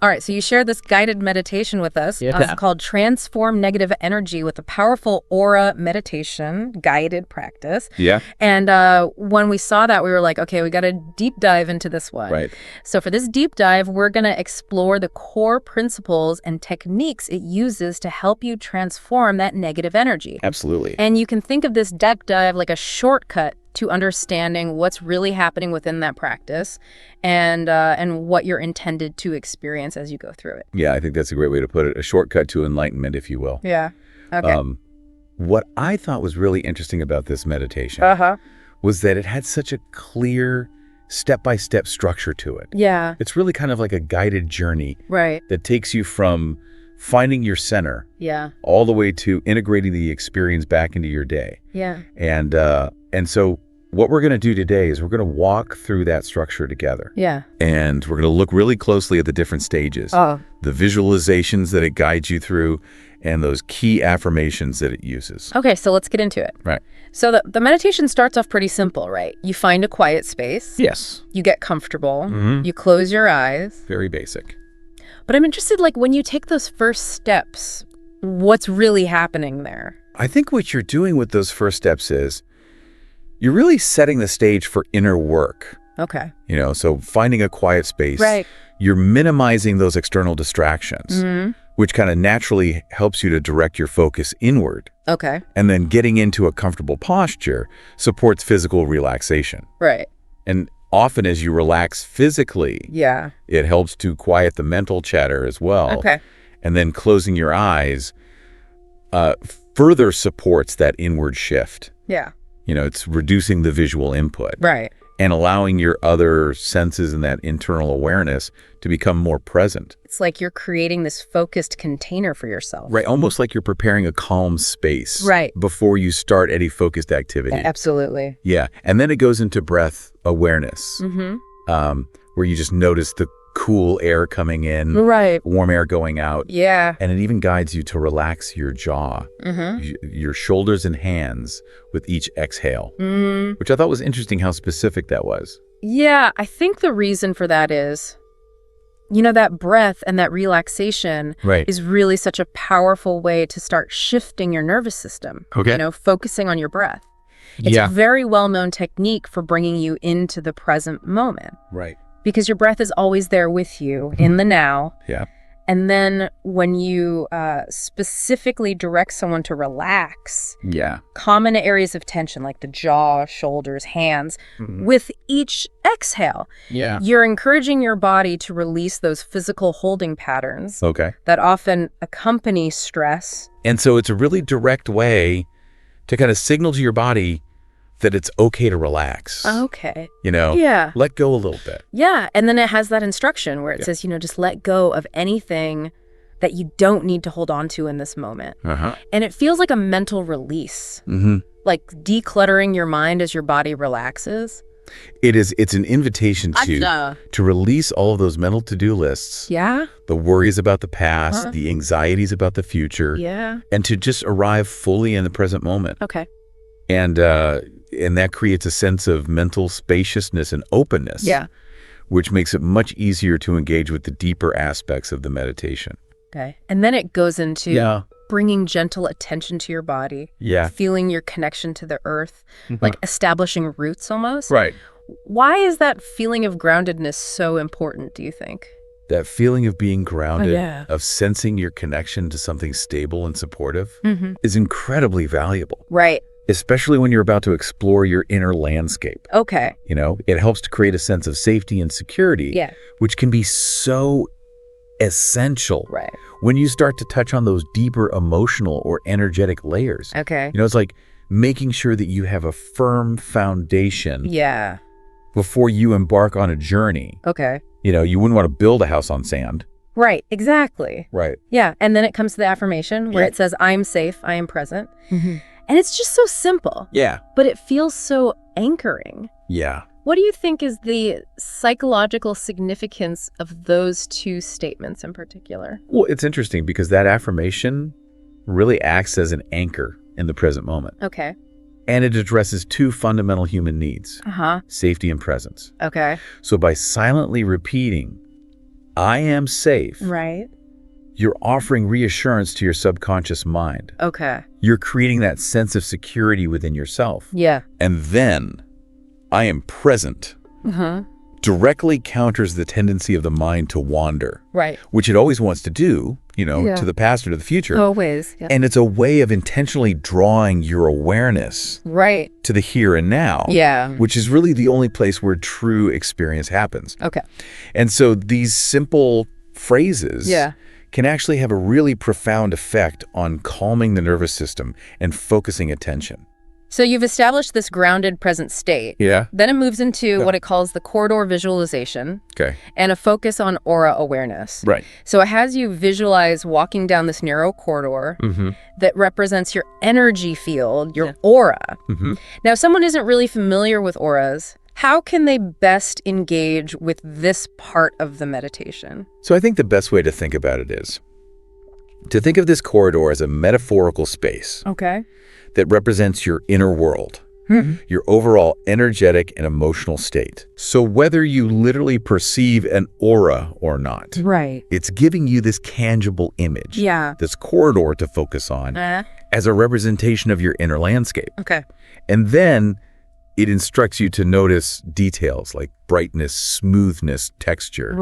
All right, so you shared this guided meditation with us. Yeah. It's called Transform Negative Energy with a Powerful Aura Meditation guided practice. Yeah. And when we saw that, we were like, okay, we got to deep dive into this one. Right. So for this deep dive, we're going to explore the core principles and techniques it uses to help you transform that negative energy. Absolutely. And you can think of this deep dive like a shortcut to understanding what's really happening within that practice and what you're intended to experience as you go through it. Yeah, I think that's a great way to put it. A shortcut to enlightenment, if you will. Yeah. Okay. What I thought was really interesting about this meditation was that it had such a clear step-by-step structure to it. Yeah. It's really kind of like a guided journey Right. that takes you from finding your center Yeah. all the way to integrating the experience back into your day. Yeah. And so what we're going to do today is we're going to walk through that structure together. Yeah. And we're going to look really closely at the different stages, the visualizations that it guides you through, and those key affirmations that it uses. Okay, so let's get into it. Right. So the meditation starts off pretty simple, right? You find a quiet space. Yes. You get comfortable. You close your eyes. Very basic. But I'm interested, like, when you take those first steps, what's really happening there? I think what you're doing with those first steps is you're really setting the stage for inner work. Okay. So finding a quiet space. Right. You're minimizing those external distractions, which kind of naturally helps you to direct your focus inward. Okay. And then getting into a comfortable posture supports physical relaxation. Right. And often as you relax physically, Yeah. it helps to quiet the mental chatter as well. Okay. And then closing your eyes further supports that inward shift. Yeah. It's reducing the visual input. Right. And allowing your other senses and that internal awareness to become more present. It's like you're creating this focused container for yourself. Right, almost like you're preparing a calm space. Right. Before you start any focused activity. Absolutely. Yeah, and then it goes into breath awareness, where you just notice the cool air coming in, Right. warm air going out. Yeah. And it even guides you to relax your jaw, your shoulders and hands with each exhale, which I thought was interesting how specific that was. Yeah, I think the reason for that is, that breath and that relaxation is really such a powerful way to start shifting your nervous system. Okay. Focusing on your breath. It's a very well-known technique for bringing you into the present moment. Right. Because your breath is always there with you in the now. Yeah. And then when you specifically direct someone to relax, common areas of tension like the jaw, shoulders, hands, with each exhale, you're encouraging your body to release those physical holding patterns that often accompany stress. And so it's a really direct way to kind of signal to your body that it's okay to relax. Okay. Yeah. Let go a little bit. Yeah. And then it has that instruction where it says, just let go of anything that you don't need to hold on to in this moment. And it feels like a mental release, like decluttering your mind as your body relaxes. It's an invitation to release all of those mental to-do lists. Yeah. The worries about the past, the anxieties about the future. Yeah. And to just arrive fully in the present moment. Okay. And that creates a sense of mental spaciousness and openness. Yeah. Which makes it much easier to engage with the deeper aspects of the meditation. Okay. And then it goes into bringing gentle attention to your body. Yeah. Feeling your connection to the earth, like establishing roots almost. Right. Why is that feeling of groundedness so important, do you think? That feeling of being grounded, of sensing your connection to something stable and supportive is incredibly valuable. Right. Especially when you're about to explore your inner landscape. Okay. It helps to create a sense of safety and security, which can be so essential when you start to touch on those deeper emotional or energetic layers. Okay. It's like making sure that you have a firm foundation before you embark on a journey. Okay. You wouldn't want to build a house on sand. Right, exactly. Right. Yeah, and then it comes to the affirmation where it says, I'm safe, I am present. And it's just so simple. Yeah. But it feels so anchoring. Yeah. What do you think is the psychological significance of those two statements in particular? Well, it's interesting because that affirmation really acts as an anchor in the present moment. Okay. And it addresses two fundamental human needs, safety and presence. Okay. So by silently repeating, I am safe, Right. you're offering reassurance to your subconscious mind. Okay. You're creating that sense of security within yourself. Yeah. And then, I am present, directly counters the tendency of the mind to wander. Right. Which it always wants to do, to the past or to the future. Always. Yeah. And it's a way of intentionally drawing your awareness Right. to the here and now. Yeah. Which is really the only place where true experience happens. Okay. And so these simple phrases can actually have a really profound effect on calming the nervous system and focusing attention. So you've established this grounded present state. Yeah. Then it moves into what it calls the corridor visualization. Okay. And a focus on aura awareness. Right. So it has you visualize walking down this narrow corridor that represents your energy field, your aura. Now, if someone isn't really familiar with auras, how can they best engage with this part of the meditation? So I think the best way to think about it is to think of this corridor as a metaphorical space that represents your inner world, your overall energetic and emotional state. So whether you literally perceive an aura or not, it's giving you this tangible image, this corridor to focus on as a representation of your inner landscape. And then it instructs you to notice details like brightness, smoothness, texture,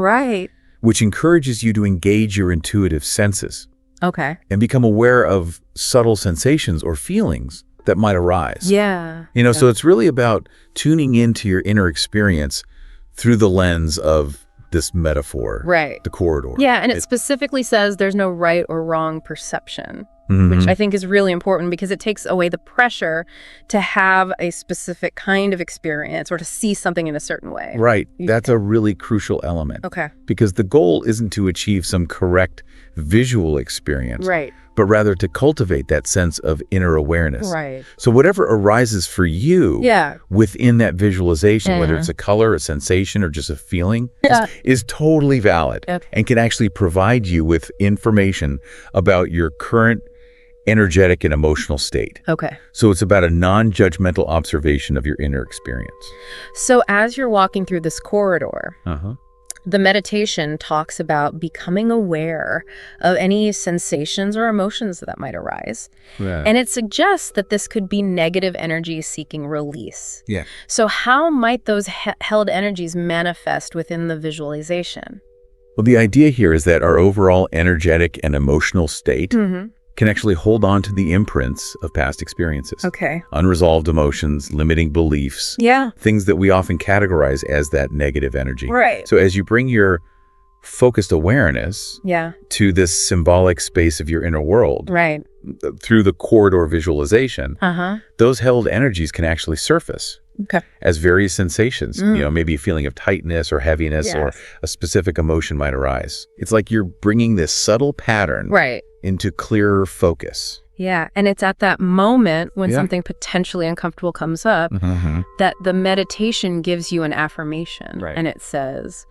which encourages you to engage your intuitive senses. And become aware of subtle sensations or feelings that might arise. So it's really about tuning into your inner experience through the lens of this metaphor, the corridor. And it specifically says there's no right or wrong perception, which I think is really important because it takes away the pressure to have a specific kind of experience or to see something in a certain way. Right. That's a really crucial element. Because the goal isn't to achieve some correct visual experience, but rather to cultivate that sense of inner awareness. So whatever arises for you within that visualization, whether it's a color, a sensation, or just a feeling, is totally valid and can actually provide you with information about your current energetic and emotional state. So it's about a non-judgmental observation of your inner experience. So as you're walking through this corridor, the meditation talks about becoming aware of any sensations or emotions that might arise. And it suggests that this could be negative energy seeking release. So how might those held energies manifest within the visualization? Well, the idea here is that our overall energetic and emotional state can actually hold on to the imprints of past experiences. Unresolved emotions, limiting beliefs, things that we often categorize as that negative energy. So as you bring your focused awareness to this symbolic space of your inner world, through the corridor visualization, those held energies can actually surface as various sensations, maybe a feeling of tightness or heaviness or a specific emotion might arise. It's like you're bringing this subtle pattern into clearer focus. And it's at that moment when something potentially uncomfortable comes up that the meditation gives you an affirmation. And it says,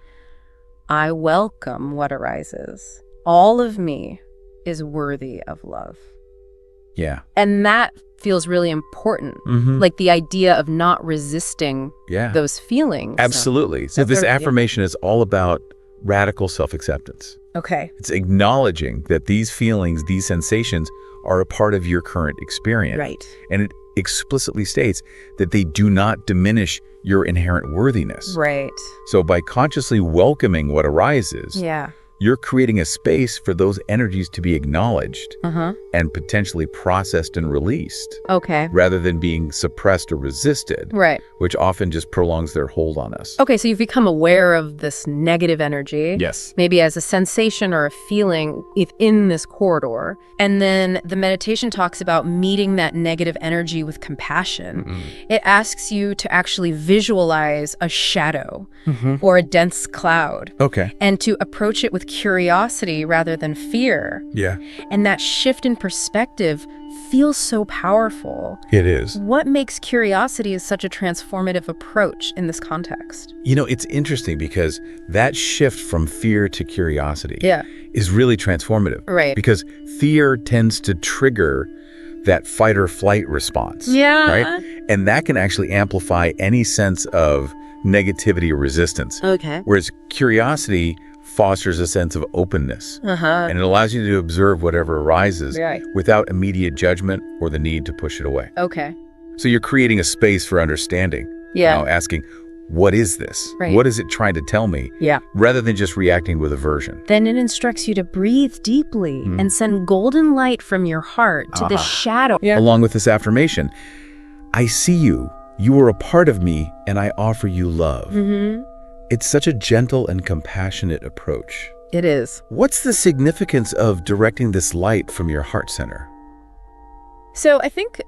I welcome what arises. All of me is worthy of love. And that feels really important. Like the idea of not resisting those feelings. Absolutely. So this affirmation is all about radical self-acceptance. It's acknowledging that these feelings, these sensations are a part of your current experience. And it explicitly states that they do not diminish your inherent worthiness. So by consciously welcoming what arises, you're creating a space for those energies to be acknowledged and potentially processed and released rather than being suppressed or resisted, which often just prolongs their hold on us. So you've become aware of this negative energy, maybe as a sensation or a feeling within this corridor. And then the meditation talks about meeting that negative energy with compassion. It asks you to actually visualize a shadow or a dense cloud and to approach it with curiosity rather than fear. And that shift in perspective feels so powerful. It is. What makes curiosity such a transformative approach in this context? It's interesting because that shift from fear to curiosity is really transformative. Because fear tends to trigger that fight or flight response. And that can actually amplify any sense of negativity or resistance. Whereas curiosity fosters a sense of openness. And it allows you to observe whatever arises without immediate judgment or the need to push it away. Okay. So you're creating a space for understanding. Yeah. Asking, what is this? Right. What is it trying to tell me? Yeah. Rather than just reacting with aversion. Then it instructs you to breathe deeply and send golden light from your heart to the shadow. Yeah. Along with this affirmation, I see you. You are a part of me, and I offer you love. It's such a gentle and compassionate approach. It is. What's the significance of directing this light from your heart center? So I think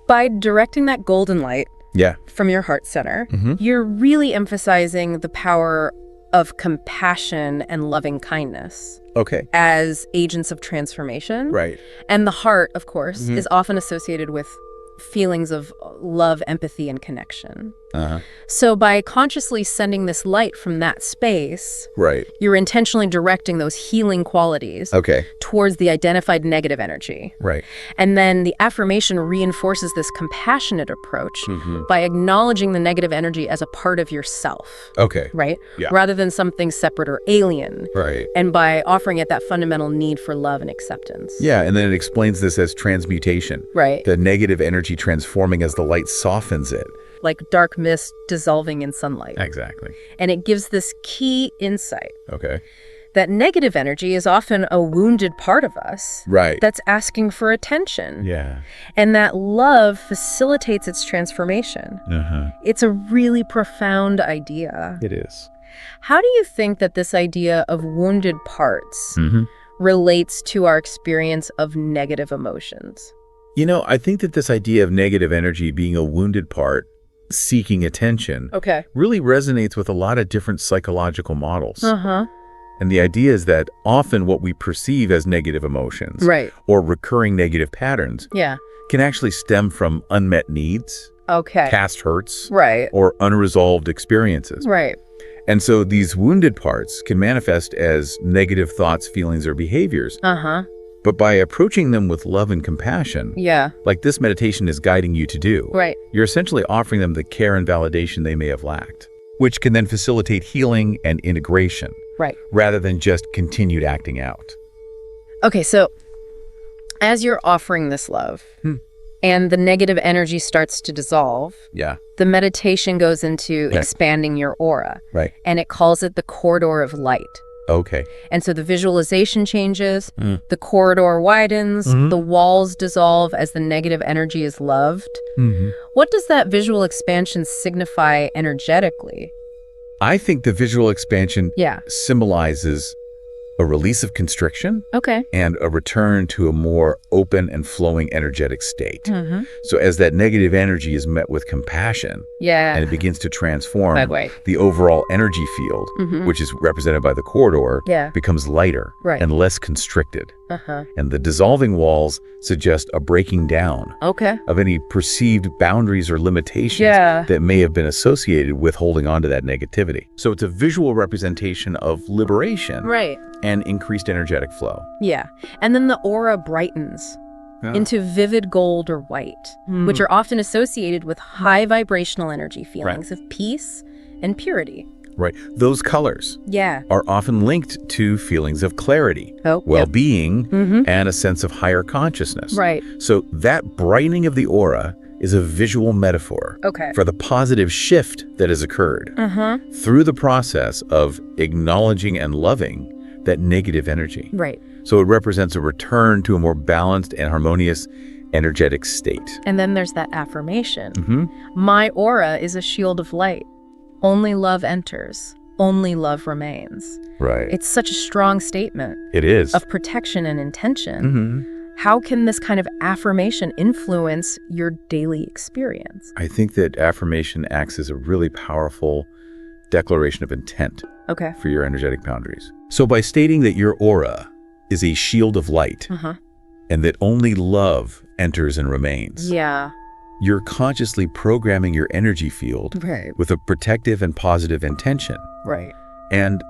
by directing that golden light from your heart center, you're really emphasizing the power of compassion and loving kindness. Okay. As agents of transformation. Right. And the heart, of course, is often associated with feelings of love, empathy, and connection. So by consciously sending this light from that space, you're intentionally directing those healing qualities towards the identified negative energy. Right. And then the affirmation reinforces this compassionate approach by acknowledging the negative energy as a part of yourself. Okay. Right? Yeah. Rather than something separate or alien. Right. And by offering it that fundamental need for love and acceptance. Yeah, and then it explains this as transmutation. Right. The negative energy transforming as the light softens it. Like dark mist dissolving in sunlight. Exactly. And it gives this key insight. Okay. That negative energy is often a wounded part of us. Right. That's asking for attention. Yeah. And that love facilitates its transformation. It's a really profound idea. It is. How do you think that this idea of wounded parts relates to our experience of negative emotions? You know, I think that this idea of negative energy being a wounded part, seeking attention, really resonates with a lot of different psychological models. And the idea is that often what we perceive as negative emotions or recurring negative patterns can actually stem from unmet needs, past hurts, or unresolved experiences. And so these wounded parts can manifest as negative thoughts, feelings, or behaviors. But by approaching them with love and compassion, like this meditation is guiding you to do, you're essentially offering them the care and validation they may have lacked, which can then facilitate healing and integration, rather than just continued acting out. Okay, so as you're offering this love and the negative energy starts to dissolve, the meditation goes into expanding your aura, and it calls it the corridor of light. Okay. And so the visualization changes, the corridor widens, the walls dissolve as the negative energy is loved. What does that visual expansion signify energetically? I think the visual expansion symbolizes a release of constriction and a return to a more open and flowing energetic state. So as that negative energy is met with compassion and it begins to transform, the overall energy field, which is represented by the corridor, becomes lighter and less constricted. And the dissolving walls suggest a breaking down of any perceived boundaries or limitations that may have been associated with holding on to that negativity. So it's a visual representation of liberation and increased energetic flow. And then the aura brightens into vivid gold or white, which are often associated with high vibrational energy feelings of peace and purity. Those colors are often linked to feelings of clarity, well-being, and a sense of higher consciousness. So that brightening of the aura is a visual metaphor for the positive shift that has occurred through the process of acknowledging and loving that negative energy. So it represents a return to a more balanced and harmonious energetic state. And then there's that affirmation. My aura is a shield of light. Only love enters. Only love remains. It's such a strong statement. It is. Of protection and intention. How can this kind of affirmation influence your daily experience? I think that affirmation acts as a really powerful declaration of intent for your energetic boundaries. So by stating that your aura is a shield of light and that only love enters and remains, you're consciously programming your energy field with a protective and positive intention. And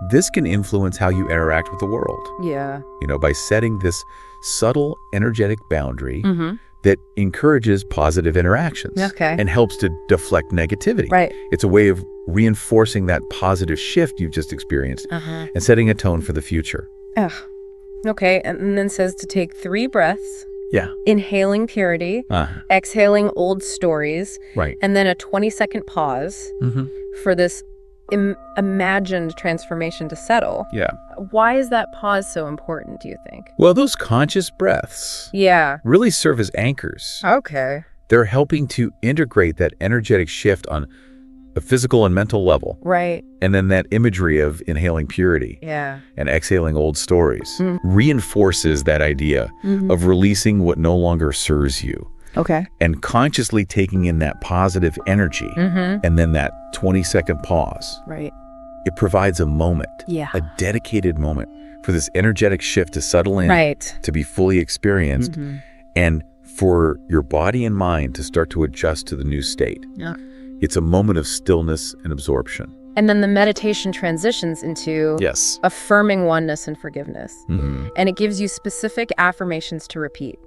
this can influence how you interact with the world. You know, by setting this subtle energetic boundary that encourages positive interactions and helps to deflect negativity. It's a way of reinforcing that positive shift you've just experienced and setting a tone for the future. Okay, and then says to take 3 breaths. Yeah. Inhaling purity, exhaling old stories, right, and then a 20-second pause for this imagined transformation to settle. Yeah. Why is that pause so important, do you think? Well, those conscious breaths really serve as anchors. Okay. They're helping to integrate that energetic shift on a physical and mental level. Right. And then that imagery of inhaling purity and exhaling old stories reinforces that idea of releasing what no longer serves you. Okay. And consciously taking in that positive energy and then that 20-second pause. Right. It provides a moment, a dedicated moment for this energetic shift to settle in, to be fully experienced, and for your body and mind to start to adjust to the new state. Yeah. It's a moment of stillness and absorption. And then the meditation transitions into affirming oneness and forgiveness. And it gives you specific affirmations to repeat.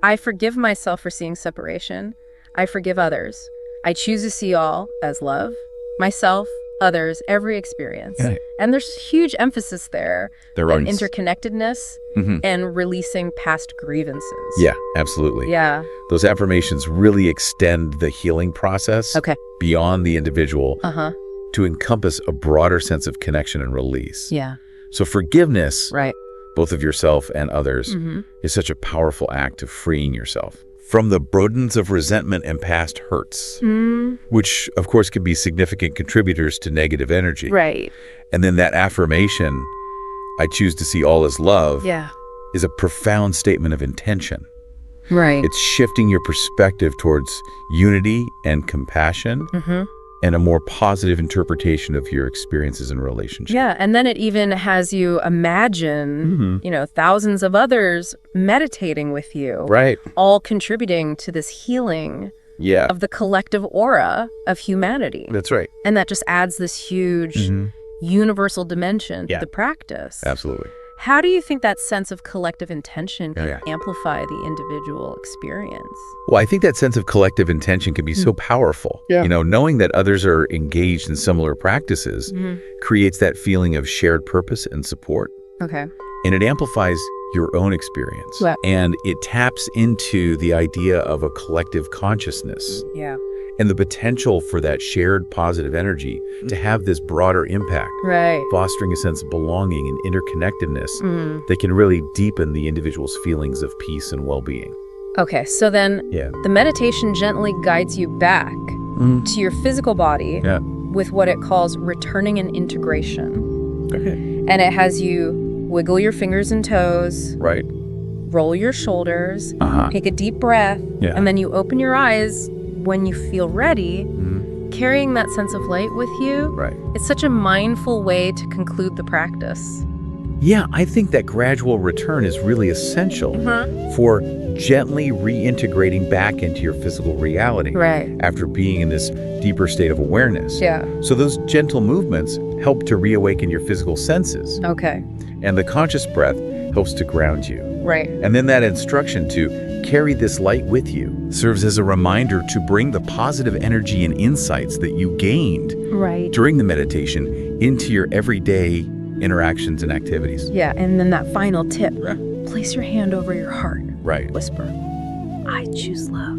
I forgive myself for seeing separation. I forgive others. I choose to see all as love, myself, others, every experience. And there's huge emphasis there on interconnectedness and releasing past grievances. Yeah, absolutely. Yeah. Those affirmations really extend the healing process beyond the individual to encompass a broader sense of connection and release. Yeah. So forgiveness, both of yourself and others, is such a powerful act of freeing yourself from the burdens of resentment and past hurts, which of course can be significant contributors to negative energy. Right. And then that affirmation, I choose to see all as love, is a profound statement of intention. Right. It's shifting your perspective towards unity and compassion and a more positive interpretation of your experiences and relationships. Yeah, and then it even has you imagine, thousands of others meditating with you. Right. All contributing to this healing of the collective aura of humanity. That's right. And that just adds this huge universal dimension to the practice. Absolutely. How do you think that sense of collective intention can amplify the individual experience? Well, I think that sense of collective intention can be so powerful. Knowing that others are engaged in similar practices creates that feeling of shared purpose and support. Okay. And it amplifies your own experience. And it taps into the idea of a collective consciousness. Yeah. And the potential for that shared positive energy to have this broader impact, fostering a sense of belonging and interconnectedness that can really deepen the individual's feelings of peace and well-being. Okay, so then the meditation gently guides you back to your physical body with what it calls returning and integration. And it has you wiggle your fingers and toes, roll your shoulders, take a deep breath, and then you open your eyes when you feel ready, carrying that sense of light with you. It's such a mindful way to conclude the practice. Yeah, I think that gradual return is really essential for gently reintegrating back into your physical reality after being in this deeper state of awareness. So those gentle movements help to reawaken your physical senses. And the conscious breath helps to ground you. And then that instruction to carry this light with you serves as a reminder to bring the positive energy and insights that you gained during the meditation into your everyday interactions and activities. And then that final tip, place your hand over your heart. Whisper, I choose love.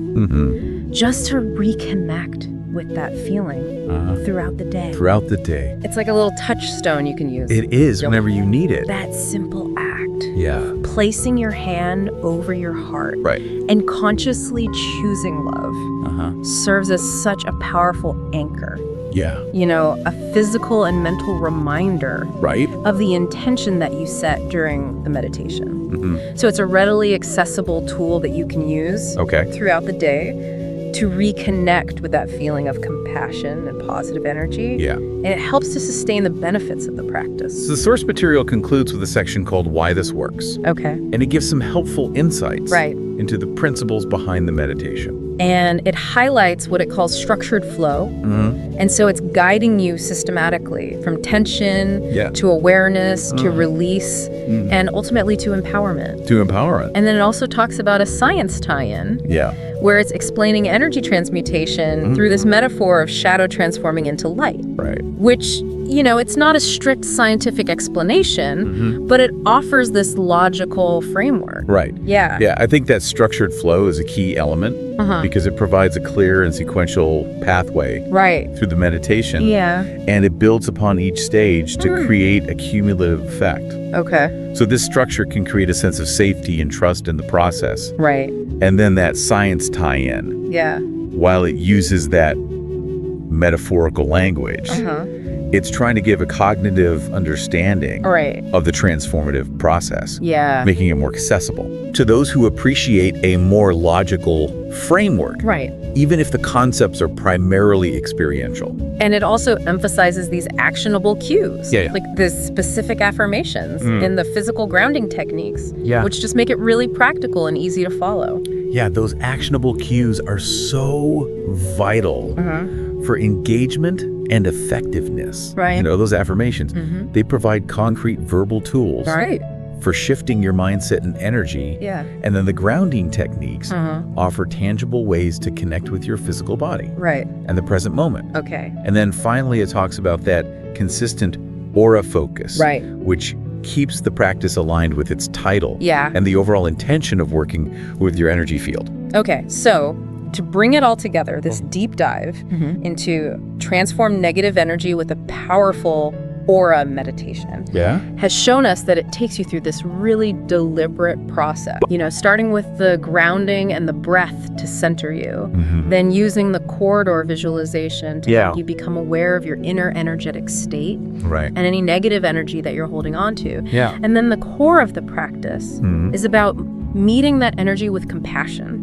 Just to reconnect with that feeling throughout the day. It's like a little touchstone you can use. It is whenever you need it. That simple act. Placing your hand over your heart and consciously choosing love serves as such a powerful anchor. A physical and mental reminder of the intention that you set during the meditation. So it's a readily accessible tool that you can use throughout the day to reconnect with that feeling of compassion and positive energy. And it helps to sustain the benefits of the practice. So the source material concludes with a section called Why This Works. And it gives some helpful insights into the principles behind the meditation. And it highlights what it calls structured flow. And so it's guiding you systematically from tension to awareness to release and ultimately to empowerment. To empower it. And then it also talks about a science tie-in where it's explaining energy transmutation through this metaphor of shadow transforming into light. Right. Which, you know, it's not a strict scientific explanation, but it offers this logical framework. Right. Yeah. Yeah, I think that structured flow is a key element because it provides a clear and sequential pathway through the meditation. Yeah. And it builds upon each stage to create a cumulative effect. Okay. So this structure can create a sense of safety and trust in the process. Right. And then that science tie-in, while it uses that metaphorical language, it's trying to give a cognitive understanding of the transformative process, making it more accessible to those who appreciate a more logical framework, even if the concepts are primarily experiential. And it also emphasizes these actionable cues, like the specific affirmations in the physical grounding techniques, which just make it really practical and easy to follow. Yeah, those actionable cues are so vital for engagement and effectiveness. You know, those affirmations, they provide concrete verbal tools for shifting your mindset and energy. And then the grounding techniques offer tangible ways to connect with your physical body and the present moment. And then finally, it talks about that consistent aura focus, which keeps the practice aligned with its title and the overall intention of working with your energy field. Okay, so to bring it all together, this deep dive into transform negative energy with a powerful aura meditation has shown us that it takes you through this really deliberate process. You know, starting with the grounding and the breath to center you, then using the corridor visualization to help you become aware of your inner energetic state and any negative energy that you're holding on to. And then the core of the practice is about meeting that energy with compassion.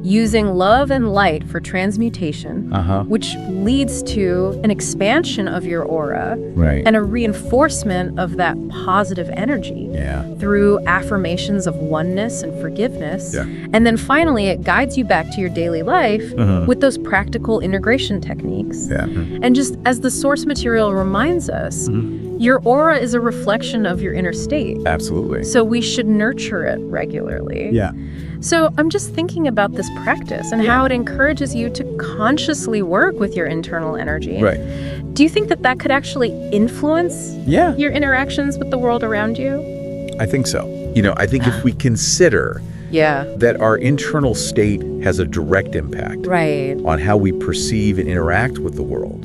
Using love and light for transmutation, which leads to an expansion of your aura and a reinforcement of that positive energy through affirmations of oneness and forgiveness. And then finally, it guides you back to your daily life with those practical integration techniques. And just as the source material reminds us, your aura is a reflection of your inner state. Absolutely. So we should nurture it regularly. So I'm just thinking about this practice and how it encourages you to consciously work with your internal energy. Do you think that that could actually influence your interactions with the world around you? I think so. You know, I think if we consider that our internal state has a direct impact on how we perceive and interact with the world,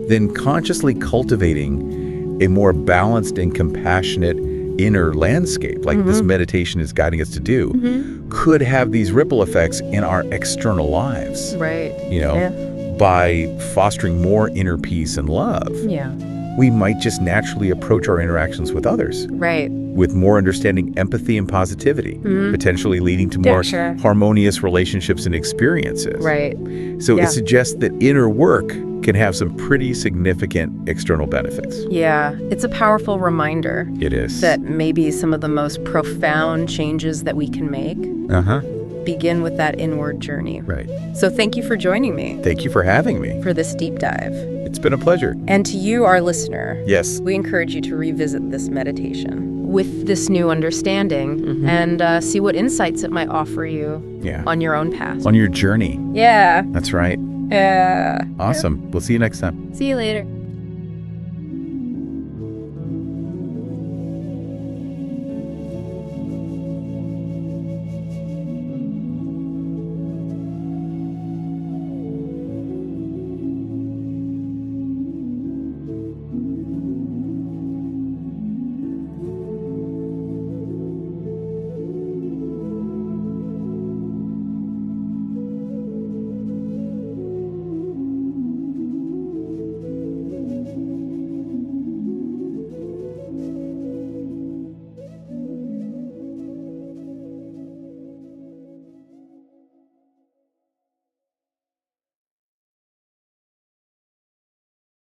then consciously cultivating a more balanced and compassionate inner landscape, like this meditation is guiding us to do, could have these ripple effects in our external lives. You know, by fostering more inner peace and love, we might just naturally approach our interactions with others with more understanding, empathy, and positivity, potentially leading to more harmonious relationships and experiences. So it suggests that inner work can have some pretty significant external benefits. It's a powerful reminder. It is. That maybe some of the most profound changes that we can make begin with that inward journey. So thank you for joining me. Thank you for having me. For this deep dive. It's been a pleasure. And to you, our listener, we encourage you to revisit this meditation with this new understanding and see what insights it might offer you on your own path. On your journey. Yeah. That's right. Yeah. Awesome. We'll see you next time. See you later.